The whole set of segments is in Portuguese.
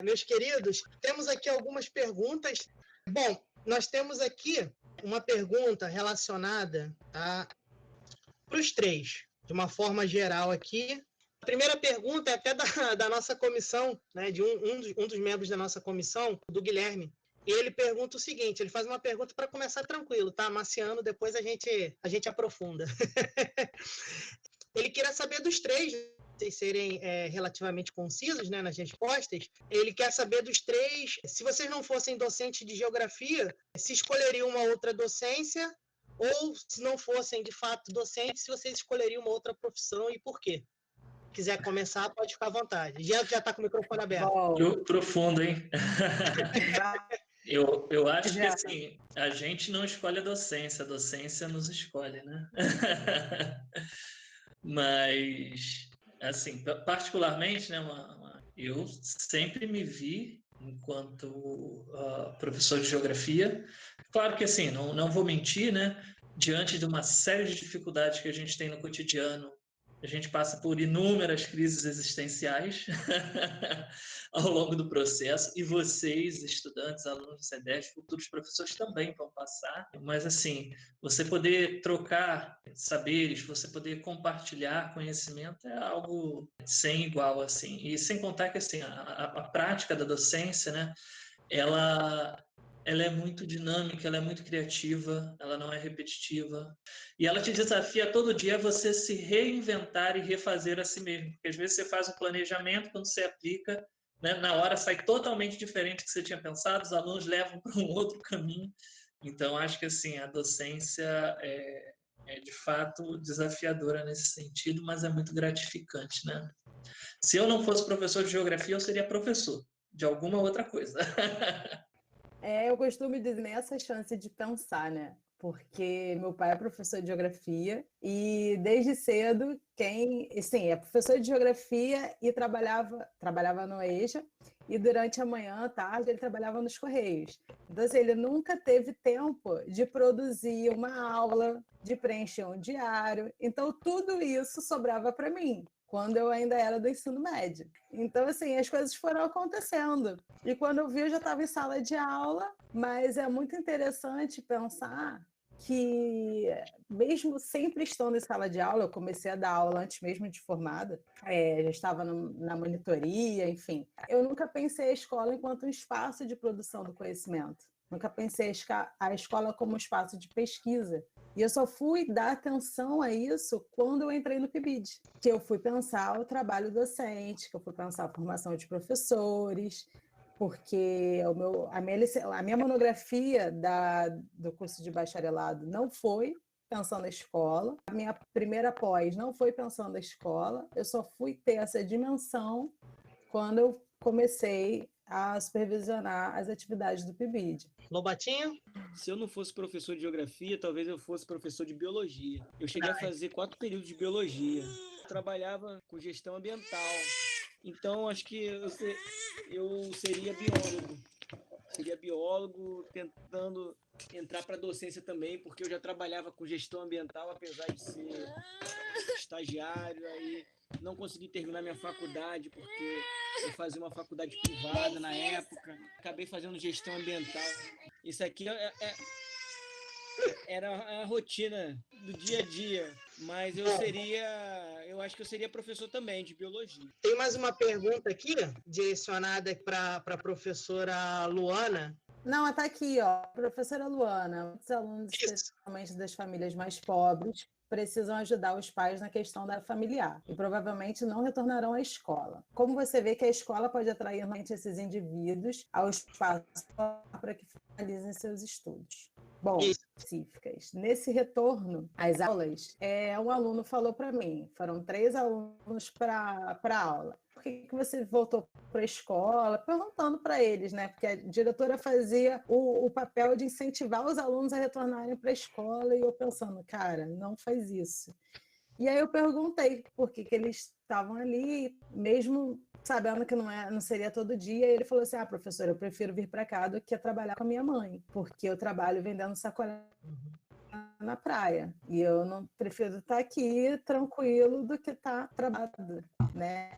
Meus queridos, temos aqui algumas perguntas. Bom, nós temos aqui uma pergunta relacionada para os três, de uma forma geral aqui. A primeira pergunta é até da nossa comissão, né, de um dos membros da nossa comissão, do Guilherme. E ele pergunta o seguinte, ele faz uma pergunta para começar tranquilo, tá? Marciano, depois a gente aprofunda. Ele queria saber dos três, vocês serem relativamente concisos, né, nas respostas. Ele quer saber dos três, se vocês não fossem docentes de geografia, se escolheriam uma outra docência, ou se não fossem de fato docentes, se vocês escolheriam uma outra profissão e por quê? Se quiser começar, pode ficar à vontade. Já está com o microfone aberto. Profundo, hein? Eu acho que assim, a gente não escolhe a docência nos escolhe, né? Mas, assim, particularmente, né, eu sempre me vi enquanto professor de geografia. Claro que, assim, não vou mentir, né? Diante de uma série de dificuldades que a gente tem no cotidiano, a gente passa por inúmeras crises existenciais ao longo do processo, e vocês, estudantes, alunos do CEDES, futuros professores também vão passar, mas assim, você poder trocar saberes, você poder compartilhar conhecimento é algo sem igual, assim, e sem contar que assim, a prática da docência, né, ela é muito dinâmica, ela é muito criativa, ela não é repetitiva. E ela te desafia todo dia a você se reinventar e refazer a si mesmo. Porque às vezes você faz um planejamento, quando você aplica, né, na hora sai totalmente diferente do que você tinha pensado, os alunos levam para um outro caminho. Então, acho que assim, a docência é de fato desafiadora nesse sentido, mas é muito gratificante, né? Se eu não fosse professor de geografia, eu seria professor de alguma outra coisa. Eu costumo dizer nessa chance de pensar, né? Porque meu pai é professor de geografia e desde cedo é professor de geografia e trabalhava no EJA e durante a manhã, à tarde, ele trabalhava nos Correios. Então, assim, ele nunca teve tempo de produzir uma aula, de preencher um diário. Então, tudo isso sobrava para mim, quando eu ainda era do ensino médio. Então, assim, as coisas foram acontecendo. E quando eu vi, eu já estava em sala de aula, mas é muito interessante pensar que, mesmo sempre estando em sala de aula, eu comecei a dar aula antes mesmo de formada, já estava na monitoria, enfim. Eu nunca pensei a escola enquanto um espaço de produção do conhecimento. Nunca pensei a escola como um espaço de pesquisa. E eu só fui dar atenção a isso quando eu entrei no PIBID, que eu fui pensar o trabalho docente, que eu fui pensar a formação de professores, porque a minha monografia do curso de bacharelado não foi pensando na escola, a minha primeira pós não foi pensando na escola, eu só fui ter essa dimensão quando eu comecei a supervisionar as atividades do PIBID. Lobatinho? Se eu não fosse professor de geografia, talvez eu fosse professor de biologia. Eu cheguei a fazer 4 períodos de biologia. Eu trabalhava com gestão ambiental. Então, acho que eu seria biólogo. Seria biólogo tentando entrar para a docência também, porque eu já trabalhava com gestão ambiental, apesar de ser estagiário, aí não consegui terminar minha faculdade, porque eu fazia uma faculdade privada na época, acabei fazendo gestão ambiental. Isso aqui era a rotina do dia a dia, mas eu acho que eu seria professor também de biologia. Tem mais uma pergunta aqui, direcionada para a professora Luana. Não, está aqui, ó. Professora Luana, muitos alunos, especialmente das famílias mais pobres, precisam ajudar os pais na questão da familiar e provavelmente não retornarão à escola. Como você vê que a escola pode atrair esses indivíduos ao espaço para que finalizem seus estudos? Bom, específicas. Nesse retorno às aulas, um aluno falou para mim, foram 3 alunos para a aula. Por que você voltou para a escola? Perguntando para eles, né? Porque a diretora fazia o papel de incentivar os alunos a retornarem para a escola e eu pensando, cara, não faz isso. E aí eu perguntei por que eles estavam ali, mesmo sabendo que não seria todo dia. E ele falou assim, professora, eu prefiro vir para cá do que trabalhar com a minha mãe, porque eu trabalho vendendo sacolé na praia. E eu não prefiro estar aqui tranquilo do que estar trabalhando, né?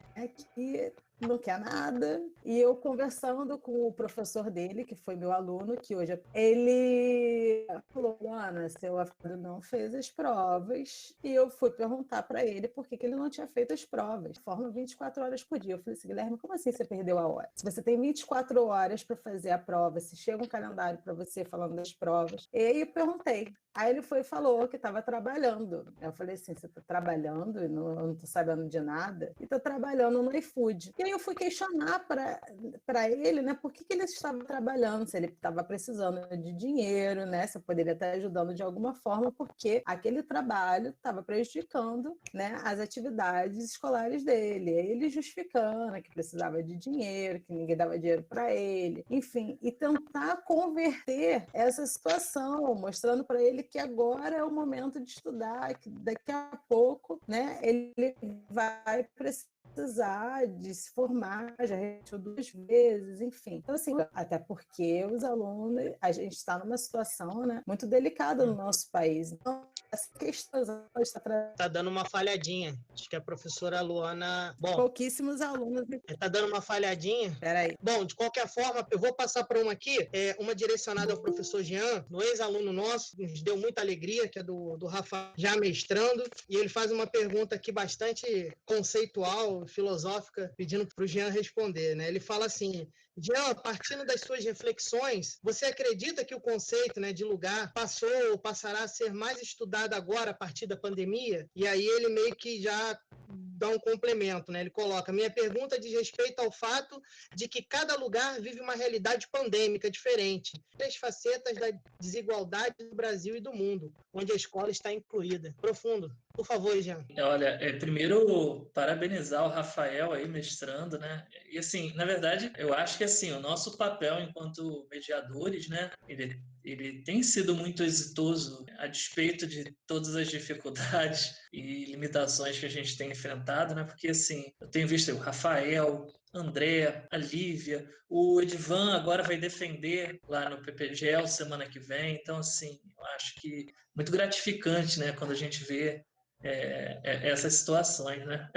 Que não quer nada. E eu conversando com o professor dele, que foi meu aluno, que hoje ele falou: Luana, seu afilhado não fez as provas. E eu fui perguntar para ele por que ele não tinha feito as provas. Forma 24 horas por dia. Eu falei assim: Guilherme, como assim você perdeu a hora? Se você tem 24 horas para fazer a prova, se chega um calendário para você falando das provas. E aí eu perguntei. Aí ele foi e falou que estava trabalhando. Eu falei assim: você está trabalhando? Eu não estou sabendo de nada. E está trabalhando no iFood. E aí eu fui questionar para ele, né, por que ele estava trabalhando, se ele estava precisando de dinheiro, né, se eu poderia estar ajudando de alguma forma, porque aquele trabalho estava prejudicando, né, as atividades escolares dele. Aí ele justificando que precisava de dinheiro, que ninguém dava dinheiro para ele, enfim, e tentar converter essa situação, mostrando para ele que agora é o momento de estudar, que daqui a pouco, né, ele vai precisar de se formar, já repetiu 2 vezes, enfim. Então, assim, até porque os alunos, a gente está numa situação, né, muito delicada no nosso país. Então, essa questão Tá dando uma falhadinha. Acho que a professora Luana... Bom, pouquíssimos alunos. tá dando uma falhadinha. Peraí. Bom, de qualquer forma, eu vou passar para uma aqui, uma direcionada ao professor Jean, um ex-aluno nosso, nos deu muita alegria, que é do Rafa, já mestrando, e ele faz uma pergunta aqui bastante conceitual, filosófica, pedindo para o Jean responder, né? Ele fala assim: Jean, partindo das suas reflexões, você acredita que o conceito, né, de lugar passou ou passará a ser mais estudado agora a partir da pandemia? E aí ele meio que já dá um complemento, né? Ele coloca: minha pergunta diz respeito ao fato de que cada lugar vive uma realidade pandêmica diferente, as facetas da desigualdade do Brasil e do mundo, onde a escola está incluída. Profundo. Por favor, Jean. Olha, primeiro, parabenizar o Rafael aí, mestrando, né? E, assim, na verdade, eu acho que, assim, o nosso papel enquanto mediadores, né? Ele tem sido muito exitoso, a despeito de todas as dificuldades e limitações que a gente tem enfrentado, né? Porque, assim, eu tenho visto o Rafael, André, a Lívia, o Edvan agora vai defender lá no PPGL semana que vem. Então, assim, eu acho que muito gratificante, né? Quando a gente vê essas situações, né?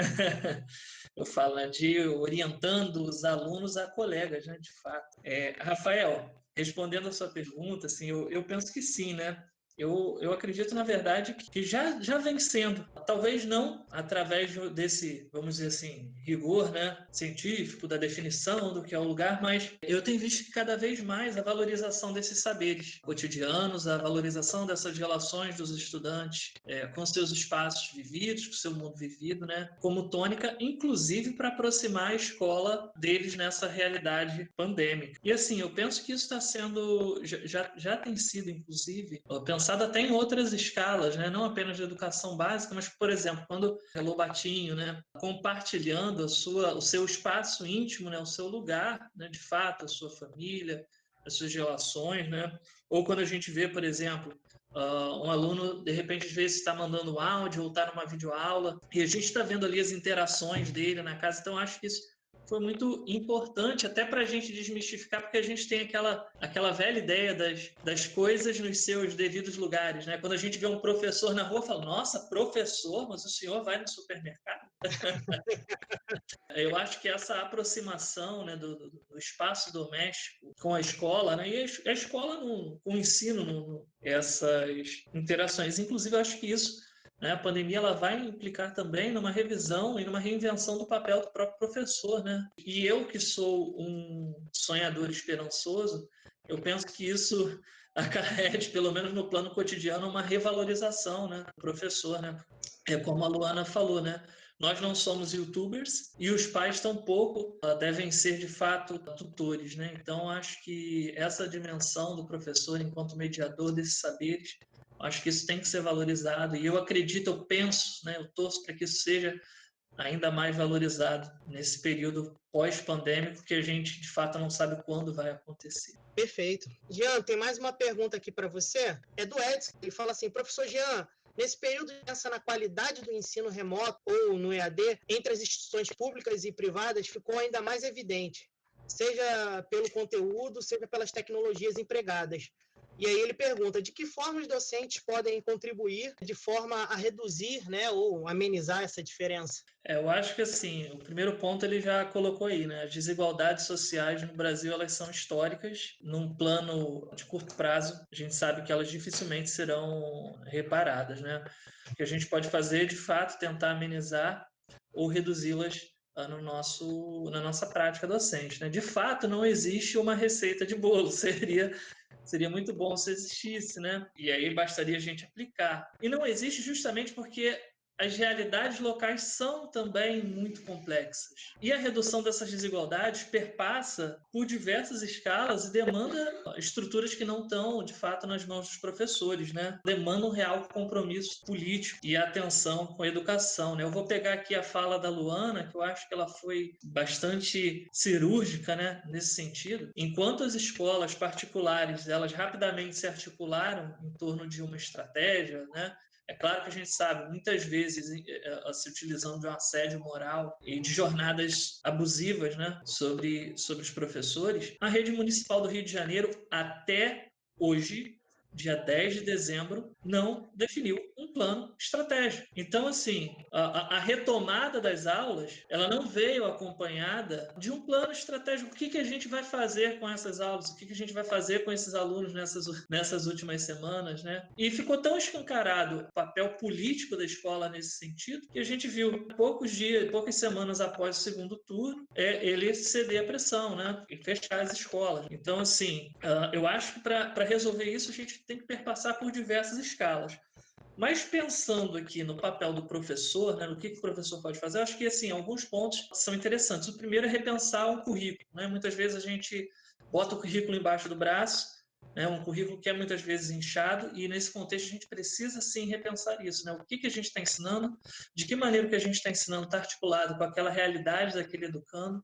Eu falo, né, de orientando os alunos a colegas, né, de fato. Rafael, respondendo a sua pergunta, assim, eu penso que sim, né? Eu acredito, na verdade, que já vem sendo. Talvez não através desse, vamos dizer assim, rigor, né, científico, da definição do que é o lugar, mas eu tenho visto que cada vez mais a valorização desses saberes cotidianos, a valorização dessas relações dos estudantes com seus espaços vividos, com o seu mundo vivido, né, como tônica, inclusive para aproximar a escola deles nessa realidade pandêmica. E assim, eu penso que isso está sendo, já tem sido, inclusive, pensado até em outras escalas, né? Não apenas de educação básica, mas, por exemplo, quando o Lobatinho, né, compartilhando o seu espaço íntimo, né, o seu lugar, né, de fato, a sua família, as suas relações, né? Ou quando a gente vê, por exemplo, um aluno, de repente, às vezes está mandando um áudio ou está numa videoaula e a gente está vendo ali as interações dele na casa. Então, acho que isso foi muito importante até para a gente desmistificar, porque a gente tem aquela velha ideia das coisas nos seus devidos lugares, né? Quando a gente vê um professor na rua, fala: nossa, professor, mas o senhor vai no supermercado? Eu acho que essa aproximação, né, do espaço doméstico com a escola, né, e a escola com o ensino, essas interações. Inclusive, eu acho que isso, né, a pandemia, ela vai implicar também numa revisão e numa reinvenção do papel do próprio professor, né? E eu, que sou um sonhador esperançoso, eu penso que isso acarrete, pelo menos no plano cotidiano, uma revalorização, né, do professor, né? É como a Luana falou, né? Nós não somos youtubers e os pais tampouco devem ser, de fato, tutores, né? Então, acho que essa dimensão do professor enquanto mediador desses saberes, acho que isso tem que ser valorizado. E eu acredito, eu penso, né? Eu torço para que isso seja ainda mais valorizado nesse período pós-pandêmico, que a gente, de fato, não sabe quando vai acontecer. Perfeito. Jean, tem mais uma pergunta aqui para você. É do Edson. Ele fala assim: professor Jean, nesse período de pensa na qualidade do ensino remoto ou no EAD, entre as instituições públicas e privadas, ficou ainda mais evidente, seja pelo conteúdo, seja pelas tecnologias empregadas. E aí ele pergunta de que forma os docentes podem contribuir de forma a reduzir, né, ou amenizar essa diferença. Eu acho que assim, o primeiro ponto ele já colocou aí, né? As desigualdades sociais no Brasil, elas são históricas. Num plano de curto prazo, a gente sabe que elas dificilmente serão reparadas, né? O que a gente pode fazer, de fato, tentar amenizar ou reduzi-las na nossa prática docente, né? De fato, não existe uma receita de bolo. Seria muito bom se existisse, né? E aí bastaria a gente aplicar. E não existe justamente porque as realidades locais são também muito complexas. E a redução dessas desigualdades perpassa por diversas escalas e demanda estruturas que não estão, de fato, nas mãos dos professores, né? Demanda um real compromisso político e atenção com a educação, né? Eu vou pegar aqui a fala da Luana, que eu acho que ela foi bastante cirúrgica, né, nesse sentido. Enquanto as escolas particulares, elas rapidamente se articularam em torno de uma estratégia, né? É claro que a gente sabe, muitas vezes, se utilizando de um assédio moral e de jornadas abusivas, né, sobre os professores, a rede municipal do Rio de Janeiro, até hoje, dia 10 de dezembro, não definiu um plano estratégico. Então, assim, a retomada das aulas, ela não veio acompanhada de um plano estratégico. O que a gente vai fazer com essas aulas? O que a gente vai fazer com esses alunos nessas últimas semanas, né? E ficou tão escancarado o papel político da escola nesse sentido, que a gente viu poucas semanas após o segundo turno, ele ceder à pressão, né? E fechar as escolas. Então, assim, eu acho que para resolver isso, a gente tem que perpassar por diversas escalas. Mas pensando aqui no papel do professor, né, no que o professor pode fazer, eu acho que assim, alguns pontos são interessantes. O primeiro é repensar o currículo, né? Muitas vezes a gente bota o currículo embaixo do braço, né? Um currículo que é muitas vezes inchado, e nesse contexto a gente precisa sim repensar isso, né? O que a gente está ensinando, de que maneira o que a gente está ensinando está articulado com aquela realidade daquele educando,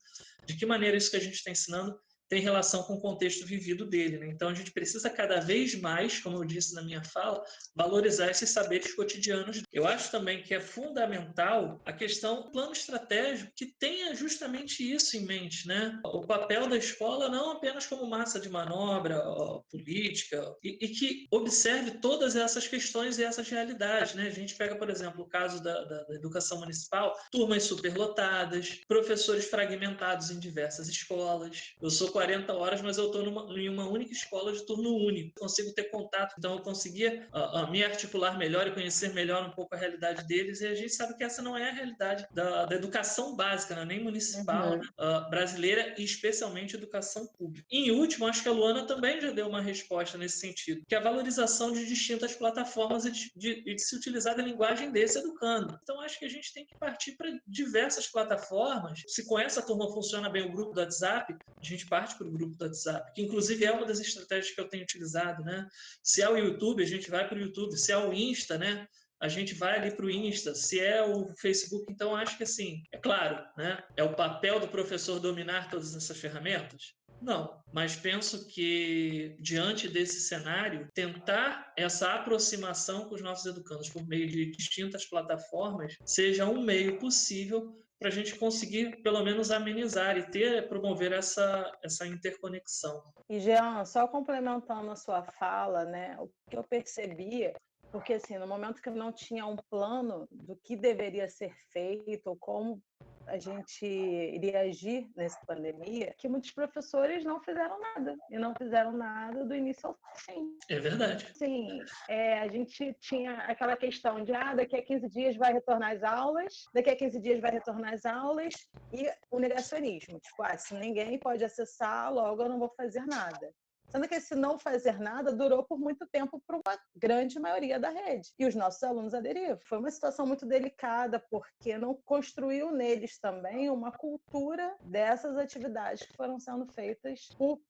de que maneira isso que a gente está ensinando tem relação com o contexto vivido dele, né? Então a gente precisa cada vez mais, como eu disse na minha fala, valorizar esses saberes cotidianos. Eu acho também que é fundamental a questão do plano estratégico que tenha justamente isso em mente, né? O papel da escola não apenas como massa de manobra política e que observe todas essas questões e essas realidades, né? A gente pega, por exemplo, o caso da educação municipal, turmas superlotadas, professores fragmentados em diversas escolas. Eu sou 40 horas, mas eu estou em uma única escola de turno único. Consigo ter contato, então eu conseguia me articular melhor e conhecer melhor um pouco a realidade deles, e a gente sabe que essa não é a realidade da educação básica, né? Nem municipal, né? Brasileira, e especialmente educação pública. E, em último, acho que a Luana também já deu uma resposta nesse sentido, que é a valorização de distintas plataformas e de se utilizar da linguagem desse educando. Então, acho que a gente tem que partir para diversas plataformas. Se com essa turma funciona bem o grupo do WhatsApp, a gente parte para o grupo do WhatsApp, que inclusive é uma das estratégias que eu tenho utilizado, né? Se é o YouTube, a gente vai para o YouTube. Se é o Insta, né? A gente vai ali para o Insta. Se é o Facebook, então acho que assim, é claro, né? É o papel do professor dominar todas essas ferramentas? Não, mas penso que, diante desse cenário, tentar essa aproximação com os nossos educandos por meio de distintas plataformas seja um meio possível para a gente conseguir, pelo menos, amenizar e promover essa interconexão. E, Jean, só complementando a sua fala, né, o que eu percebia, porque assim, no momento que eu não tinha um plano do que deveria ser feito, ou como a gente iria agir nessa pandemia, que muitos professores não fizeram nada, e não fizeram nada do início ao fim. É verdade. Sim, a gente tinha aquela questão de daqui a 15 dias vai retornar às aulas, daqui a 15 dias vai retornar às aulas, e o negacionismo, tipo, se ninguém pode acessar, logo eu não vou fazer nada. Sendo que esse não fazer nada durou por muito tempo para uma grande maioria da rede. E os nossos alunos aderiram. Foi uma situação muito delicada, porque não construiu neles também uma cultura dessas atividades que foram sendo feitas por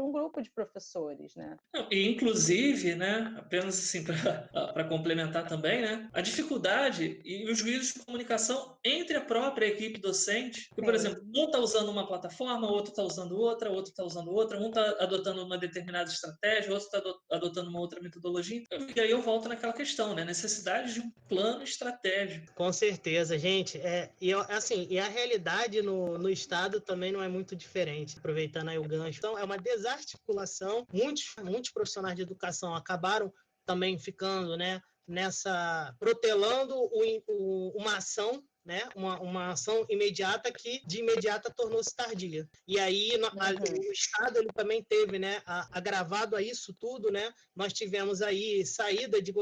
um grupo de professores, né? E, inclusive, né, apenas assim para complementar também, né, a dificuldade e os ruídos de comunicação entre a própria equipe docente, que, por exemplo, um está usando uma plataforma, o outro está usando outra, o outro está usando outra, um está adotando uma determinada estratégia, outro está adotando uma outra metodologia. E aí eu volto naquela questão, né? Necessidade de um plano estratégico. Com certeza, gente. E a realidade no Estado também não é muito diferente, aproveitando aí o gancho. Então, é uma desarticulação. Muitos profissionais de educação acabaram também ficando, né, protelando uma ação, né, uma ação imediata que de imediata tornou-se tardia. E aí o Estado ele também teve, né, agravado a isso tudo, né? Nós tivemos aí saída de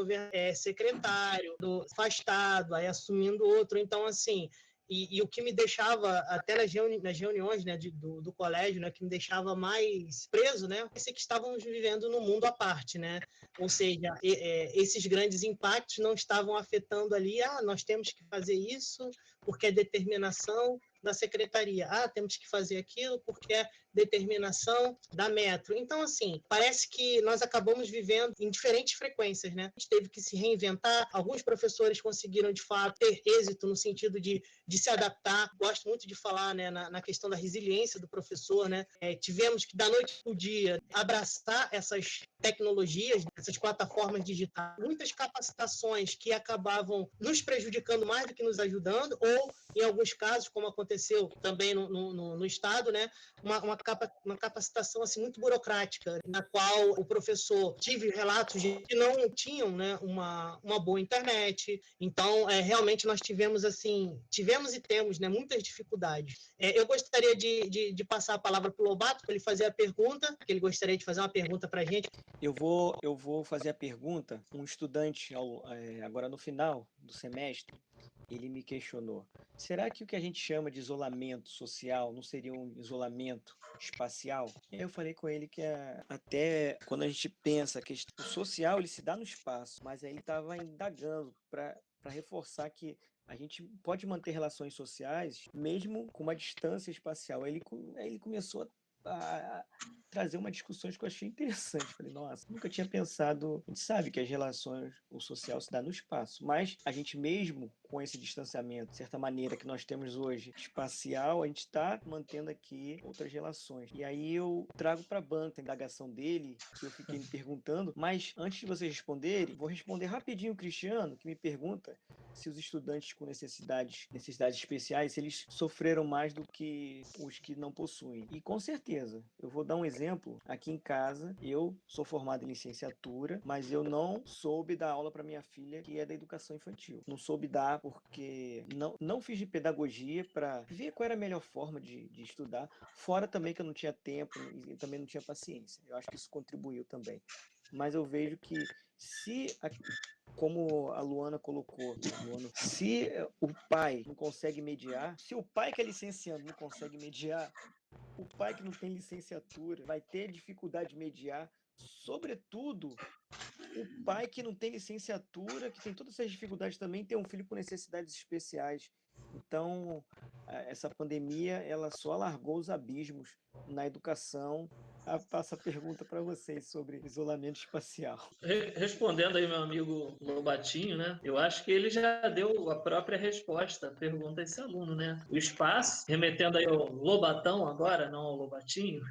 secretário, afastado, aí assumindo outro. Então, assim, e o que me deixava, até nas reuniões, né, do colégio, né, que me deixava mais preso, né, esse que estávamos vivendo no mundo à parte, né? Ou seja, esses grandes impactos não estavam afetando ali, nós temos que fazer isso porque é determinação da secretaria. Temos que fazer aquilo porque é determinação da Metro. Então, assim, parece que nós acabamos vivendo em diferentes frequências, né? A gente teve que se reinventar. Alguns professores conseguiram, de fato, ter êxito no sentido de se adaptar. Gosto muito de falar, né, na questão da resiliência do professor, né? Tivemos que, da noite para o dia, abraçar essas tecnologias, essas plataformas digitais, muitas capacitações que acabavam nos prejudicando mais do que nos ajudando, ou, em alguns casos, como aconteceu também no Estado, né, uma capacitação assim, muito burocrática, na qual o professor tive relatos de que não tinham, né, uma boa internet. Então, realmente nós tivemos e temos, né, muitas dificuldades. Eu gostaria de passar a palavra para o Lobato, para ele fazer a pergunta, que ele gostaria de fazer uma pergunta para a gente. Eu vou fazer a pergunta. Um estudante, agora no final do semestre, ele me questionou: será que o que a gente chama de isolamento social não seria um isolamento espacial? E aí eu falei com ele que até quando a gente pensa que o social ele se dá no espaço, mas aí ele estava indagando para reforçar que a gente pode manter relações sociais mesmo com uma distância espacial. Aí ele começou a trazer uma discussão que eu achei interessante. Falei, nossa, nunca tinha pensado. A gente sabe que as relações, o social se dá no espaço, mas a gente mesmo com esse distanciamento, de certa maneira que nós temos hoje, espacial, a gente está mantendo aqui outras relações. E aí eu trago para a banca a indagação dele, que eu fiquei me perguntando, mas antes de vocês responderem, vou responder rapidinho o Cristiano, que me pergunta se os estudantes com necessidades especiais, se eles sofreram mais do que os que não possuem. E com certeza, eu vou dar um exemplo. Aqui em casa, eu sou formado em licenciatura, mas eu não soube dar aula para minha filha, que é da educação infantil. Não soube dar porque não fiz de pedagogia para ver qual era a melhor forma de estudar, fora também que eu não tinha tempo e também não tinha paciência. Eu acho que isso contribuiu também. Mas eu vejo que como a Luana colocou, se o pai não consegue mediar, se o pai que é licenciado não consegue mediar, o pai que não tem licenciatura vai ter dificuldade de mediar, sobretudo o pai que não tem licenciatura, que tem todas essas dificuldades também, tem um filho com necessidades especiais. Então, essa pandemia, ela só alargou os abismos na educação. Passo a pergunta para vocês sobre isolamento espacial. Respondendo aí meu amigo Lobatinho, né? Eu acho que ele já deu a própria resposta à pergunta a esse aluno, né? O espaço, remetendo aí ao Lobatão agora, não ao Lobatinho,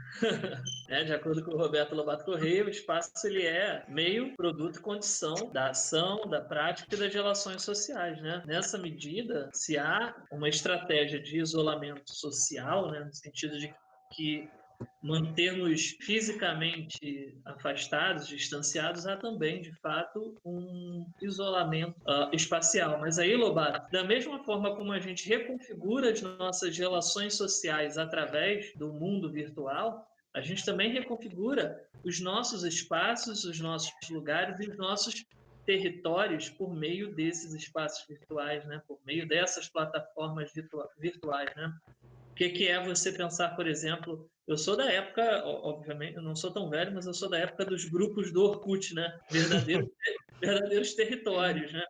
né? De acordo com o Roberto Lobato Correia, o espaço ele é meio, produto e condição da ação, da prática e das relações sociais, né? Nessa medida, se há uma estratégia de isolamento social, né? No sentido de que mantermos fisicamente afastados, distanciados, há também, de fato, um isolamento espacial. Mas aí, Lobato, da mesma forma como a gente reconfigura as nossas relações sociais através do mundo virtual, a gente também reconfigura os nossos espaços, os nossos lugares e os nossos territórios por meio desses espaços virtuais, né? Por meio dessas plataformas virtuais, né? O que é você pensar, por exemplo, eu sou da época, obviamente, eu não sou tão velho, mas eu sou da época dos grupos do Orkut, né? Verdadeiros territórios, né?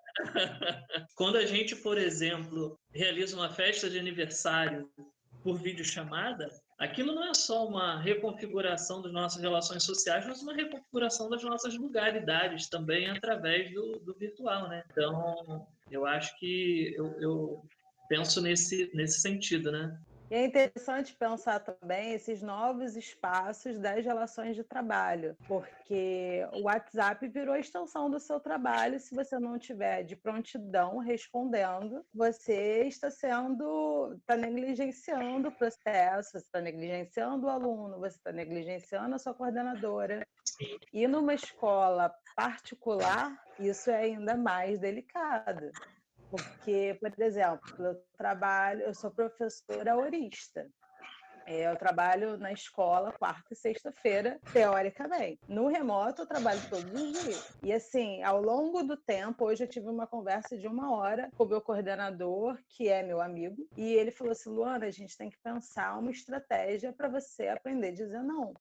Quando a gente, por exemplo, realiza uma festa de aniversário por videochamada, aquilo não é só uma reconfiguração das nossas relações sociais, mas uma reconfiguração das nossas lugaridades também através do virtual, né? Então, eu acho que eu penso nesse sentido, né? E é interessante pensar também esses novos espaços das relações de trabalho, porque o WhatsApp virou a extensão do seu trabalho. Se você não tiver de prontidão respondendo, você está negligenciando o processo, você está negligenciando o aluno, você está negligenciando a sua coordenadora. E numa escola particular, isso é ainda mais delicado. Porque, por exemplo, eu sou professora horista. Eu trabalho na escola quarta e sexta-feira, teoricamente. No remoto, eu trabalho todos os dias. E assim, ao longo do tempo, hoje eu tive uma conversa de 1 hora com o meu coordenador, que é meu amigo, e ele falou assim: Luana, a gente tem que pensar uma estratégia para você aprender a dizer não.